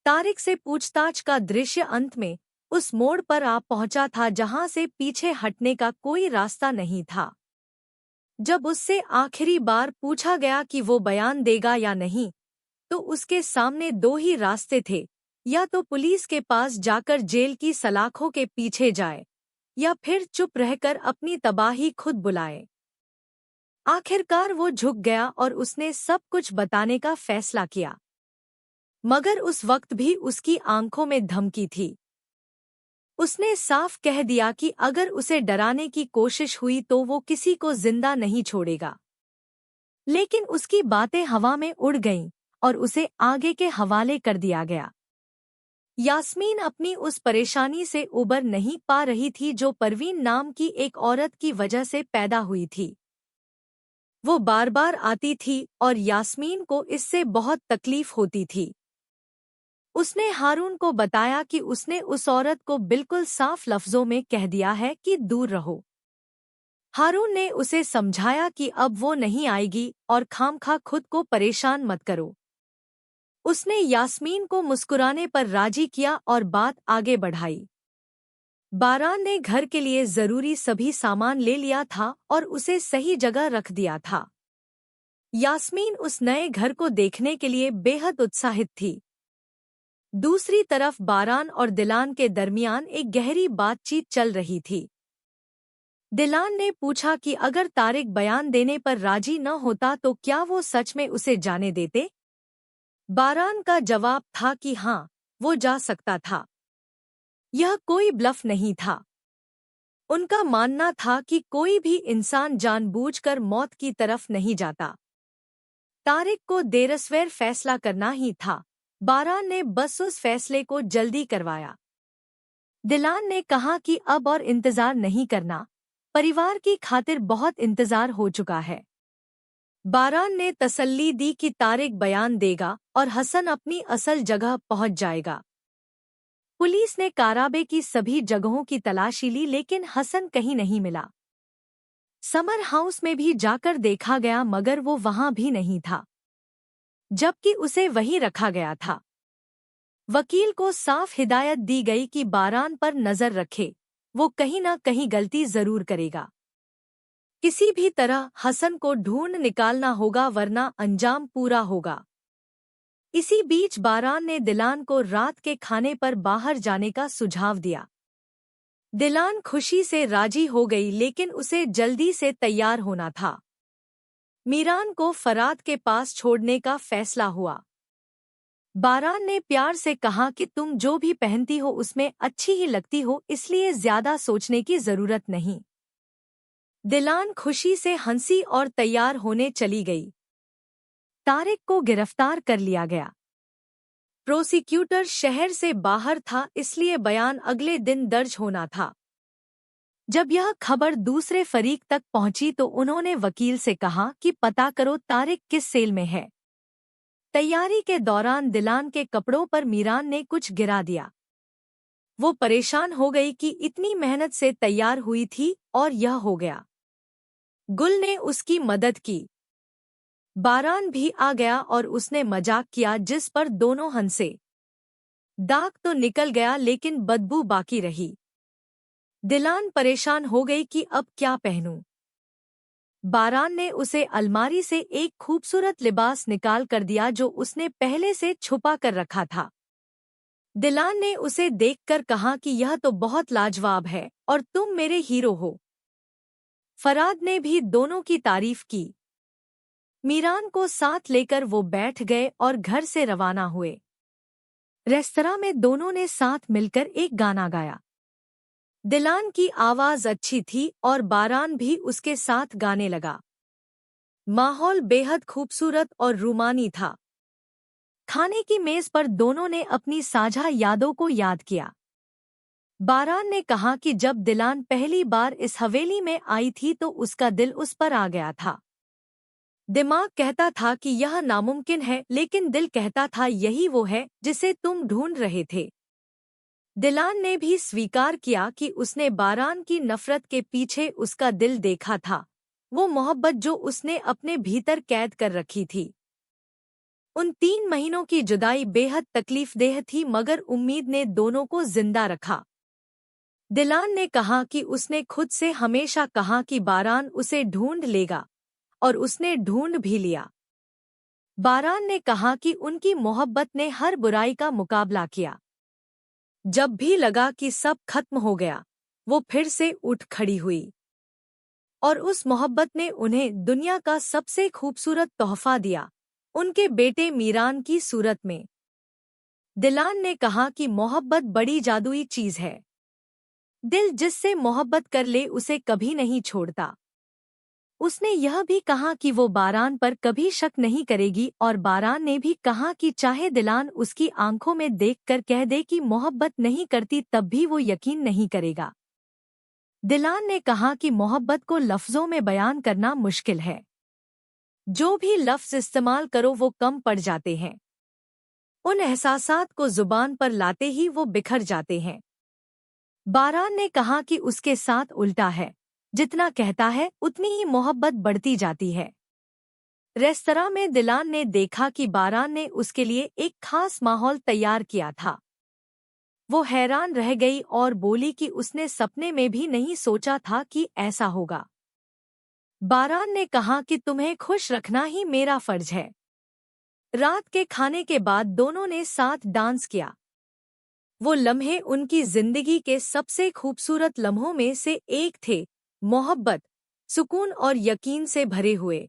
तारिक से पूछताछ का दृश्य अंत में उस मोड़ पर आ पहुंचा था जहां से पीछे हटने का कोई रास्ता नहीं था। जब उससे आखिरी बार पूछा गया कि वो बयान देगा या नहीं, तो उसके सामने दो ही रास्ते थे, या तो पुलिस के पास जाकर जेल की सलाखों के पीछे जाए, या फिर चुप रहकर अपनी तबाही खुद बुलाए। आखिरकार वो झुक गया और उसने सब कुछ बताने का फैसला किया। मगर उस वक्त भी उसकी आंखों में धमकी थी। उसने साफ कह दिया कि अगर उसे डराने की कोशिश हुई तो वो किसी को जिंदा नहीं छोड़ेगा। लेकिन उसकी बातें हवा में उड़ गईं और उसे आगे के हवाले कर दिया गया। यास्मीन अपनी उस परेशानी से उबर नहीं पा रही थी जो परवीन नाम की एक औरत की वजह से पैदा हुई थी। वो बार बार आती थी और यास्मीन को इससे बहुत तकलीफ होती थी। उसने हारून को बताया कि उसने उस औरत को बिल्कुल साफ लफ्जों में कह दिया है कि दूर रहो। हारून ने उसे समझाया कि अब वो नहीं आएगी और खामखा खुद को परेशान मत करो। उसने यास्मीन को मुस्कुराने पर राजी किया और बात आगे बढ़ाई। बारान ने घर के लिए जरूरी सभी सामान ले लिया था और उसे सही जगह रख दिया था। यास्मीन उस नए घर को देखने के लिए बेहद उत्साहित थी। दूसरी तरफ बारान और दिलान के दरमियान एक गहरी बातचीत चल रही थी। दिलान ने पूछा कि अगर तारिक बयान देने पर राजी न होता तो क्या वो सच में उसे जाने देते। बारान का जवाब था कि हाँ, वो जा सकता था। यह कोई ब्लफ नहीं था। उनका मानना था कि कोई भी इंसान जानबूझकर मौत की तरफ नहीं जाता। तारिक को देरसवेर फैसला करना ही था। बारान ने बस उस फैसले को जल्दी करवाया। दिलान ने कहा कि अब और इंतजार नहीं करना, परिवार की खातिर बहुत इंतजार हो चुका है। बारान ने तसल्ली दी कि तारिक बयान देगा और हसन अपनी असल जगह पहुंच जाएगा। पुलिस ने काराबे की सभी जगहों की तलाशी ली लेकिन हसन कहीं नहीं मिला। समर हाउस में भी जाकर देखा गया मगर वो वहां भी नहीं था, जबकि उसे वहीं रखा गया था। वकील को साफ हिदायत दी गई कि बारान पर नजर रखे, वो कहीं ना कहीं गलती जरूर करेगा। किसी भी तरह हसन को ढूंढ निकालना होगा वरना अंजाम पूरा होगा। इसी बीच बारान ने दिलान को रात के खाने पर बाहर जाने का सुझाव दिया। दिलान खुशी से राजी हो गई लेकिन उसे जल्दी से तैयार होना था। मीरान को फराद के पास छोड़ने का फैसला हुआ। बारान ने प्यार से कहा कि तुम जो भी पहनती हो उसमें अच्छी ही लगती हो, इसलिए ज्यादा सोचने की जरूरत नहीं। दिलान खुशी से हंसी और तैयार होने चली गई। तारिक को गिरफ्तार कर लिया गया। प्रोसिक्यूटर शहर से बाहर था इसलिए बयान अगले दिन दर्ज होना था। जब यह खबर दूसरे फरीक तक पहुंची तो उन्होंने वकील से कहा कि पता करो तारिक किस सेल में है। तैयारी के दौरान दिलान के कपड़ों पर मीरान ने कुछ गिरा दिया। वो परेशान हो गई कि इतनी मेहनत से तैयार हुई थी और यह हो गया। गुल ने उसकी मदद की। बारान भी आ गया और उसने मजाक किया जिस पर दोनों हंसे। दाग तो निकल गया लेकिन बदबू बाकी रही। दिलान परेशान हो गई कि अब क्या पहनूं। बारान ने उसे अलमारी से एक खूबसूरत लिबास निकाल कर दिया जो उसने पहले से छुपा कर रखा था। दिलान ने उसे देखकर कहा कि यह तो बहुत लाजवाब है और तुम मेरे हीरो हो। फराद ने भी दोनों की तारीफ की। मीरान को साथ लेकर वो बैठ गए और घर से रवाना हुए। रेस्तरां में दोनों ने साथ मिलकर एक गाना गाया। दिलान की आवाज अच्छी थी और बारान भी उसके साथ गाने लगा। माहौल बेहद खूबसूरत और रूमानी था। खाने की मेज पर दोनों ने अपनी साझा यादों को याद किया। बारान ने कहा कि जब दिलान पहली बार इस हवेली में आई थी तो उसका दिल उस पर आ गया था। दिमाग कहता था कि यह नामुमकिन है लेकिन दिल कहता था यही वो है जिसे तुम ढूंढ रहे थे। दिलान ने भी स्वीकार किया कि उसने बारान की नफरत के पीछे उसका दिल देखा था, वो मोहब्बत जो उसने अपने भीतर कैद कर रखी थी। उन 3 महीनों की जुदाई बेहद तकलीफदेह थी, मगर उम्मीद ने दोनों को जिंदा रखा। दिलान ने कहा कि उसने खुद से हमेशा कहा कि बारान उसे ढूंढ लेगा, और उसने ढूंढ भी लिया। बारान ने कहा कि उनकी मोहब्बत ने हर बुराई का मुकाबला किया। जब भी लगा कि सब खत्म हो गया, वो फिर से उठ खड़ी हुई, और उस मोहब्बत ने उन्हें दुनिया का सबसे खूबसूरत तोहफा दिया, उनके बेटे मीरान की सूरत में। दिलान ने कहा कि मोहब्बत बड़ी जादुई चीज है। दिल जिससे मोहब्बत कर ले उसे कभी नहीं छोड़ता। उसने यह भी कहा कि वो बारान पर कभी शक नहीं करेगी, और बारान ने भी कहा कि चाहे दिलान उसकी आंखों में देखकर कह दे कि मोहब्बत नहीं करती, तब भी वो यकीन नहीं करेगा। दिलान ने कहा कि मोहब्बत को लफ्जों में बयान करना मुश्किल है। जो भी लफ्ज इस्तेमाल करो वो कम पड़ जाते हैं। उन एहसासात को जुबान पर लाते ही वो बिखर जाते हैं। बारान ने कहा कि उसके साथ उल्टा है, जितना कहता है उतनी ही मोहब्बत बढ़ती जाती है। रेस्तरां में दिलान ने देखा कि बारान ने उसके लिए एक खास माहौल तैयार किया था। वो हैरान रह गई और बोली कि उसने सपने में भी नहीं सोचा था कि ऐसा होगा। बारान ने कहा कि तुम्हें खुश रखना ही मेरा फर्ज है। रात के खाने के बाद दोनों ने साथ डांस किया। वो लम्हे उनकी जिंदगी के सबसे खूबसूरत लम्हों में से एक थे, मोहब्बत, सुकून और यकीन से भरे हुए।